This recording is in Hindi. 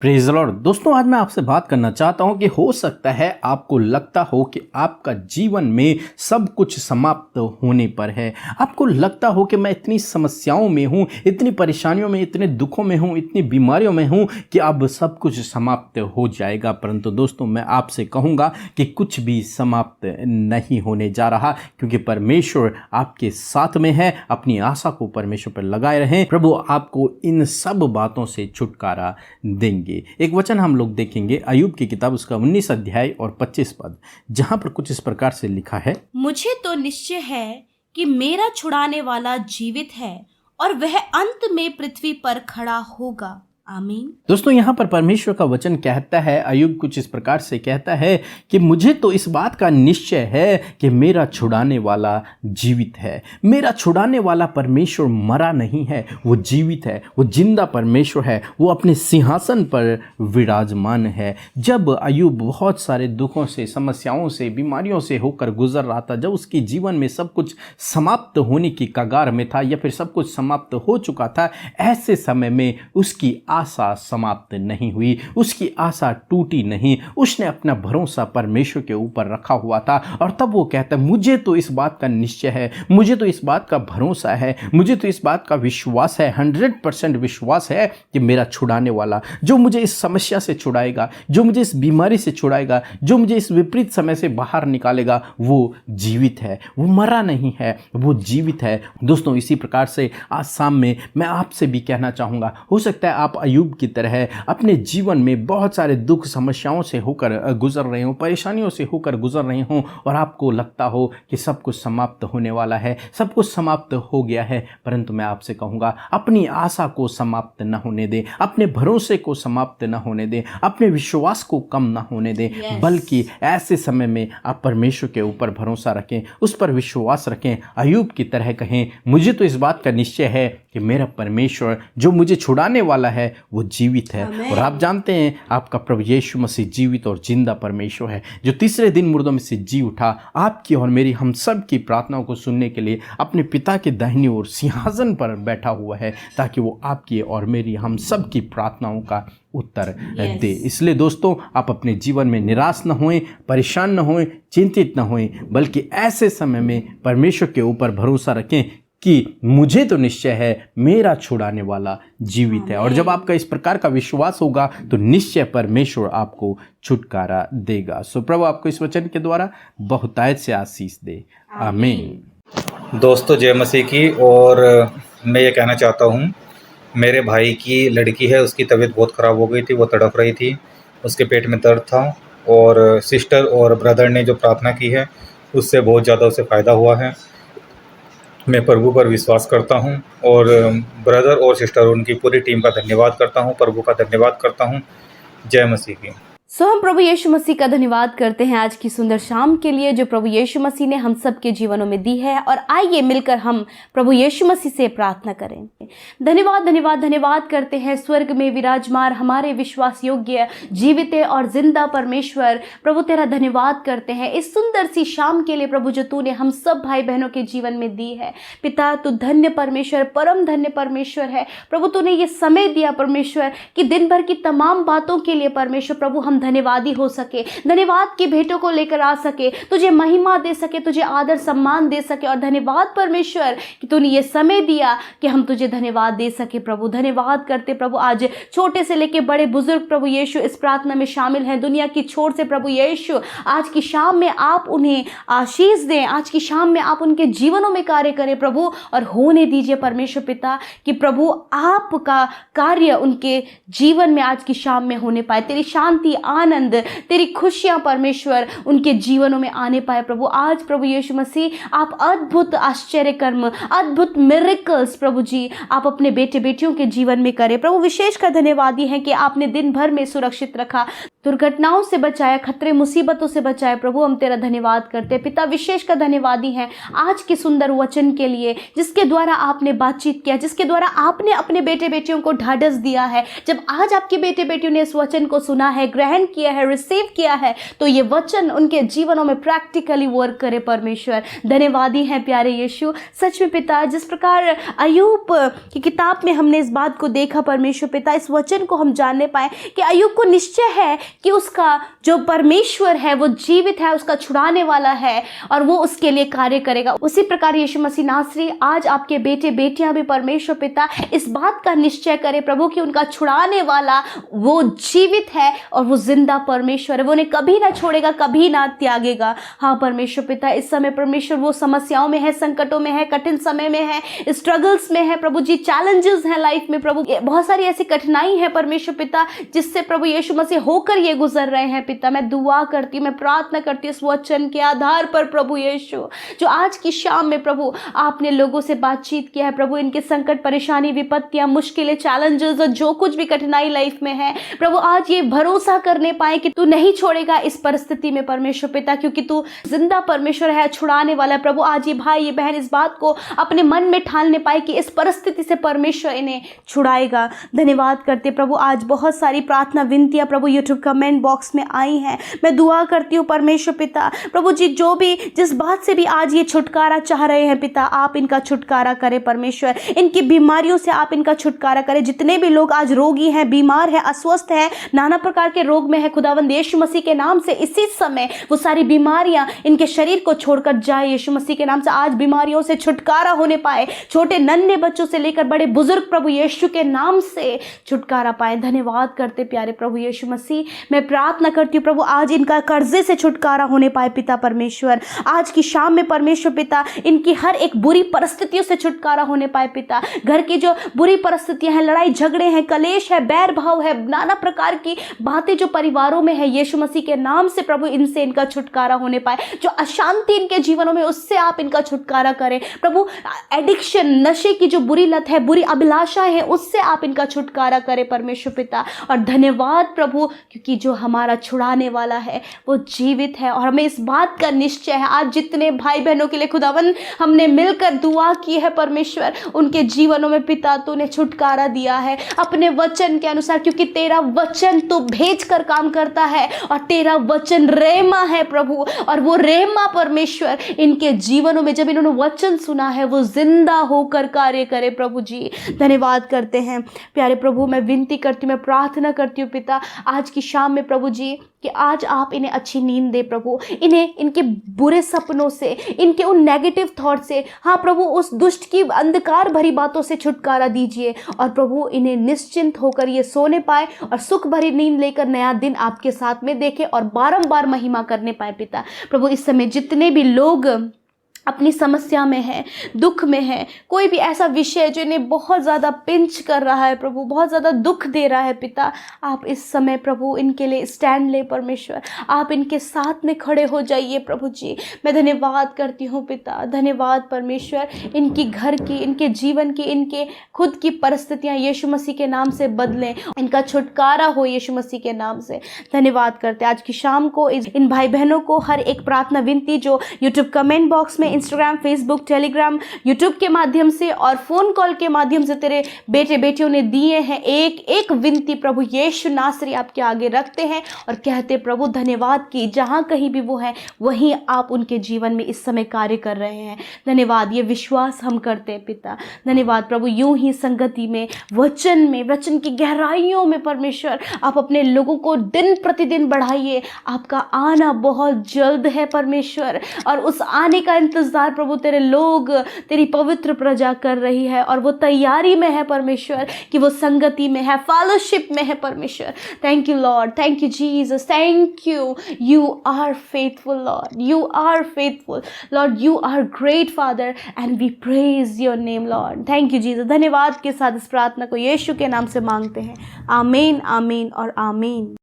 Praise the Lord. दोस्तों, आज मैं आपसे बात करना चाहता हूं कि हो सकता है आपको लगता हो कि आपका जीवन में सब कुछ समाप्त होने पर है। आपको लगता हो कि मैं इतनी समस्याओं में हूं, इतनी परेशानियों में, इतने दुखों में हूं, इतनी बीमारियों में हूं कि अब सब कुछ समाप्त हो जाएगा। परंतु दोस्तों, मैं आपसे कहूंगा कि कुछ भी समाप्त नहीं होने जा रहा, क्योंकि परमेश्वर आपके साथ में है। अपनी आशा को परमेश्वर पर लगाए रहें। प्रभु आपको इन सब बातों से छुटकारा देंगे। एक वचन हम लोग देखेंगे अय्यूब की किताब, उसका 19 अध्याय और 25 पद, जहां पर कुछ इस प्रकार से लिखा है। मुझे तो निश्चय है कि मेरा छुड़ाने वाला जीवित है और वह अंत में पृथ्वी पर खड़ा होगा। आमीन। दोस्तों, यहाँ पर परमेश्वर का वचन कहता है, अय्यूब कुछ इस प्रकार से कहता है कि मुझे तो इस बात का निश्चय है कि मेरा छुड़ाने वाला जीवित है। मेरा छुड़ाने वाला परमेश्वर मरा नहीं है, वो जीवित है, वो जिंदा परमेश्वर है, वो अपने सिंहासन पर विराजमान है। जब अय्यूब बहुत सारे दुखों से, समस्याओं से, बीमारियों से होकर गुजर रहा था, जब उसके जीवन में सब कुछ समाप्त होने की कगार में था या फिर सब कुछ समाप्त हो चुका था, ऐसे समय में उसकी आशा समाप्त नहीं हुई, उसकी आशा टूटी नहीं। उसने अपना भरोसा परमेश्वर के ऊपर रखा हुआ था और तब वो कहता है, मुझे तो इस बात का निश्चय है, मुझे तो इस बात का भरोसा है, मुझे तो इस बात का विश्वास है, 100% विश्वास है कि मेरा छुड़ाने वाला, जो मुझे इस समस्या से छुड़ाएगा, जो मुझे इस बीमारी से छुड़ाएगा, जो मुझे इस विपरीत समय से बाहर निकालेगा, वो जीवित है, वो मरा नहीं है, वो जीवित है। दोस्तों, इसी प्रकार से आज शाम में मैं आपसे भी कहना चाहूँगा, हो सकता है आप अय्यूब की तरह अपने जीवन में बहुत सारे दुख समस्याओं से होकर गुजर रहे हो, परेशानियों से होकर गुजर रहे हो और आपको लगता हो कि सब कुछ समाप्त होने वाला है, सब कुछ समाप्त हो गया है। परंतु मैं आपसे कहूँगा, अपनी आशा को समाप्त न होने दें, अपने भरोसे को समाप्त न होने दें, अपने विश्वास को कम न होने दें, बल्कि ऐसे समय में आप परमेश्वर के ऊपर भरोसा रखें, उस पर विश्वास रखें। अय्यूब की तरह कहें, मुझे तो इस बात का निश्चय है कि मेरा परमेश्वर जो मुझे छुड़ाने वाला है वो जीवित है। और आप जानते हैं, आपका प्रभु यीशु मसीह जीवित और जिंदा परमेश्वर है, जो तीसरे दिन मुर्दों में से जी उठा। आपकी और मेरी, हम सब की प्रार्थनाओं को सुनने के लिए अपने पिता के दाहिनी ओर सिंहासन पर बैठा हुआ है, ताकि वो आपकी और मेरी, हम सब की प्रार्थनाओं का उत्तर दे। इसलिए दोस्तों, आप अपने जीवन में निराश न होएं, परेशान न होएं, चिंतित न होएं, बल्कि ऐसे समय में परमेश्वर के ऊपर भरोसा रखें कि मुझे तो निश्चय है मेरा छुड़ाने वाला जीवित है। और जब आपका इस प्रकार का विश्वास होगा तो निश्चय परमेश्वर आपको छुटकारा देगा। सो प्रभु आपको इस वचन के द्वारा बहुतायत से आशीष दे। आमीन। दोस्तों, जय मसीह की। और मैं ये कहना चाहता हूँ, मेरे भाई की लड़की है, उसकी तबीयत बहुत ख़राब हो गई थी, वो तड़प रही थी, उसके पेट में दर्द था और सिस्टर और ब्रदर ने जो प्रार्थना की है उससे बहुत ज़्यादा उसे फ़ायदा हुआ है। मैं प्रभु पर विश्वास करता हूं और ब्रदर और सिस्टर, उनकी पूरी टीम का धन्यवाद करता हूं, प्रभु का धन्यवाद करता हूं। जय मसीह की। हम प्रभु यीशु मसीह का धन्यवाद करते हैं आज की सुंदर शाम के लिए जो प्रभु यीशु मसीह ने हम सब के जीवनों में दी है। और आइए मिलकर हम प्रभु यीशु मसीह से प्रार्थना करें। धन्यवाद धन्यवाद धन्यवाद करते हैं स्वर्ग में विराजमान हमारे विश्वास योग्य, जीवित और जिंदा परमेश्वर। प्रभु तेरा धन्यवाद करते हैं इस सुंदर सी शाम के लिए प्रभु, जो तूने हम सब भाई बहनों के जीवन में दी है। पिता, तू धन्य परमेश्वर, परम धन्य परमेश्वर है प्रभु। तूने ये समय दिया परमेश्वर कि दिन भर की तमाम बातों के लिए परमेश्वर प्रभु हम धन्यवादी हो सके, धन्यवाद की भेंटों को लेकर आ सके, तुझे महिमा दे सके, तुझे आदर सम्मान दे सके। और धन्यवाद परमेश्वर कि तूने ये समय दिया कि हम तुझे धन्यवाद दे सके प्रभु। धन्यवाद करते प्रभु, आज छोटे से लेके बड़े बुजुर्ग प्रभु यीशु इस प्रार्थना में शामिल हैं दुनिया की छोर से प्रभु यीशु। आज की शाम में आप उन्हें आशीष दें, आज की शाम में आप उनके जीवनों में कार्य करें प्रभु। और होने दीजिए परमेश्वर पिता कि प्रभु आपका कार्य उनके जीवन में आज की शाम में होने पाए। तेरी शांति, आनंद, तेरी खुशियां परमेश्वर उनके जीवनों में आने पाए प्रभु। आज प्रभु यीशु मसीह आप अद्भुत आश्चर्य कर्म, अद्भुत मिरेकल्स प्रभु जी आप अपने बेटे बेटियों के जीवन में करें प्रभु। विशेष कर धन्यवादी हैं कि आपने दिन भर में सुरक्षित रखा, दुर्घटनाओं से बचाया, खतरे मुसीबतों से बचाया प्रभु। हम तेरा धन्यवाद करते हैं पिता। विशेष कर धन्यवादी हैं आज के सुंदर वचन के लिए, जिसके द्वारा आपने बातचीत किया, जिसके द्वारा आपने अपने बेटे बेटियों को ढाढ़स दिया है। जब आज आपके बेटे बेटियों ने इस वचन को सुना है, ग्रहण ग्रहण किया है, रिसीव किया है, तो ये वचन उनके जीवनों में प्रैक्टिकली वर्क करे परमेश्वर। धन्यवादी हैं प्यारे यीशु। सच में पिता, जिस प्रकार अय्यूब की किताब में हमने इस बात को देखा परमेश्वर पिता, इस वचन को हम जानने पाए कि अय्यूब को निश्चय है कि उसका जो परमेश्वर है वो जीवित है, उसका छुड़ाने वाला है और वो उसके लिए कार्य करेगा। उसी प्रकार यीशु मसीह नासरी आज आपके बेटे बेटियां भी परमेश्वर पिता इस बात का निश्चय करें प्रभु कि उनका छुड़ाने वाला वो जीवित है और वो जिंदा परमेश्वर है, वो उन्हें कभी ना छोड़ेगा, कभी ना त्यागेगा। हाँ परमेश्वर पिता, इस समय परमेश्वर वो समस्याओं में है, संकटों में है, कठिन समय में है, स्ट्रगल्स में है प्रभु जी, चैलेंजेस हैं लाइफ में प्रभु, बहुत सारी ऐसी कठिनाई है परमेश्वर पिता जिससे प्रभु यीशु मसीह होकर ये गुजर रहे हैं पिता। मैं दुआ करती हूँ, मैं प्रार्थना करती हूँ इस वचन के आधार पर प्रभु यीशु, जो आज की शाम में प्रभु आपने लोगों से बातचीत किया है प्रभु, इनके संकट, परेशानी, विपत्तियां, मुश्किलें, चैलेंजेस, जो कुछ भी कठिनाई लाइफ में है प्रभु, आज ये भरोसा करने पाए कि तू नहीं छोड़ेगा इस परिस्थिति में परमेश्वर पिता, क्योंकि तू जिंदा परमेश्वर है, छुड़ाने वाला है प्रभु। आज ये भाई ये बहन इस बात को अपने मन में ठानने पाए कि इस परिस्थिति से परमेश्वर इन्हें छुड़ाएगा। धन्यवाद करते प्रभु। आज बहुत सारी प्रार्थना विनतियां प्रभु यूट्यूब कमेंट बॉक्स में आई हैं। मैं दुआ करती हूँ परमेश्वर पिता प्रभु जी, जो भी जिस बात से भी आज ये छुटकारा चाह रहे हैं पिता, आप इनका छुटकारा करें परमेश्वर, इनकी बीमारियों से आप इनका छुटकारा करें। जितने भी लोग आज रोगी हैं, बीमार हैं, अस्वस्थ हैं, नाना प्रकार के रोग में है, खुदावंद यीशु मसीह के नाम से इसी समय वो सारी बीमारियां इनके शरीर को छोड़कर जाए यीशु मसीह के नाम से। आज बीमारियों से छुटकारा होने पाए, छोटे नन्हे बच्चों से लेकर बड़े बुजुर्ग प्रभु यीशु के नाम से छुटकारा पाए। धन्यवाद करते प्यारे प्रभु यीशु मसीह। मैं प्रार्थना करती हूँ प्रभु आज इनका कर्जे से छुटकारा होने पाए पिता परमेश्वर। आज की शाम में परमेश्वर पिता इनकी हर एक बुरी परिस्थितियों से छुटकारा होने पाए पिता। घर की जो बुरी परिस्थितियां हैं, लड़ाई झगड़े हैं, कलेश है, बैर भाव है, नाना प्रकार की बातें जो परिवारों में है, यीशु मसीह के नाम से प्रभु इनसे इनका छुटकारा होने पाए। जो अशांति इनके जीवनों में, उससे आप इनका छुटकारा करें प्रभु। एडिक्शन, नशे की जो बुरी लत है, बुरी अभिलाषाएं हैं, उससे आप इनका छुटकारा करें परमेश्वर पिता। और धन्यवाद प्रभु, क्योंकि जो हमारा छुड़ाने वाला है वो जीवित है और हमें इस बात का निश्चय है। आज जितने भाई बहनों के लिए खुदावन हमने मिलकर दुआ की है परमेश्वर, उनके जीवनों में पिता तूने छुटकारा दिया है अपने वचन के अनुसार, क्योंकि तेरा वचन तो भेज कर काम करता है और तेरा वचन रेमा है प्रभु। और वो रेमा परमेश्वर इनके जीवनों में जब इन्होंने वचन सुना है वो जिंदा होकर कार्य करे प्रभु जी। धन्यवाद करते हैं प्यारे प्रभु। मैं विनती करती हूँ, मैं प्रार्थना करती हूँ पिता आज की शाम में प्रभु जी कि आज आप इन्हें अच्छी नींद दे प्रभु, इन्हें इनके बुरे सपनों से, इनके उन नेगेटिव थॉट से, हाँ प्रभु उस दुष्ट की अंधकार भरी बातों से छुटकारा दीजिए और प्रभु इन्हें निश्चिंत होकर ये सोने पाए और सुख भरी नींद लेकर नया दिन आपके साथ में देखे और बारंबार महिमा करने पाए पिता। प्रभु इस समय जितने भी लोग अपनी समस्या में है, दुख में है, कोई भी ऐसा विषय जो इन्हें बहुत ज़्यादा पिंच कर रहा है प्रभु, बहुत ज़्यादा दुख दे रहा है पिता, आप इस समय प्रभु इनके लिए स्टैंड ले परमेश्वर, आप इनके साथ में खड़े हो जाइए प्रभु जी। मैं धन्यवाद करती हूँ पिता, धन्यवाद परमेश्वर। इनकी घर की, इनके जीवन की, इनके खुद की परिस्थितियाँ यीशु मसीह के नाम से बदलें, इनका छुटकारा हो यीशु मसीह के नाम से। धन्यवाद करते आज की शाम को इन भाई बहनों को हर एक प्रार्थना विनती जो यूट्यूब कमेंट बॉक्स में, इंस्टाग्राम, फेसबुक, टेलीग्राम, यूट्यूब के माध्यम से और फ़ोन कॉल के माध्यम से तेरे बेटे बेटियों ने दिए हैं, एक एक विनती प्रभु यीशु नासरी आपके आगे रखते हैं और कहते प्रभु धन्यवाद कि जहाँ कहीं भी वो है वहीं आप उनके जीवन में इस समय कार्य कर रहे हैं। धन्यवाद, ये विश्वास हम करते हैं पिता। धन्यवाद प्रभु, यूं ही संगति में, वचन की गहराइयों में परमेश्वर आप अपने लोगों को दिन प्रतिदिन बढ़ाइए। आपका आना बहुत जल्द है परमेश्वर और उस आने का इंतजार प्रभु तेरे लोग, तेरी पवित्र प्रजा कर रही है और वो तैयारी में है परमेश्वर कि वो संगति में है, फेलोशिप में है परमेश्वर। Thank you Lord, thank you Jesus, thank you. You are faithful Lord, you are faithful Lord, you are great father and we praise your name Lord. Thank you Jesus. धन्यवाद के साथ इस प्रार्थना को यीशु के नाम से मांगते हैं। आमीन, आमीन और आमीन।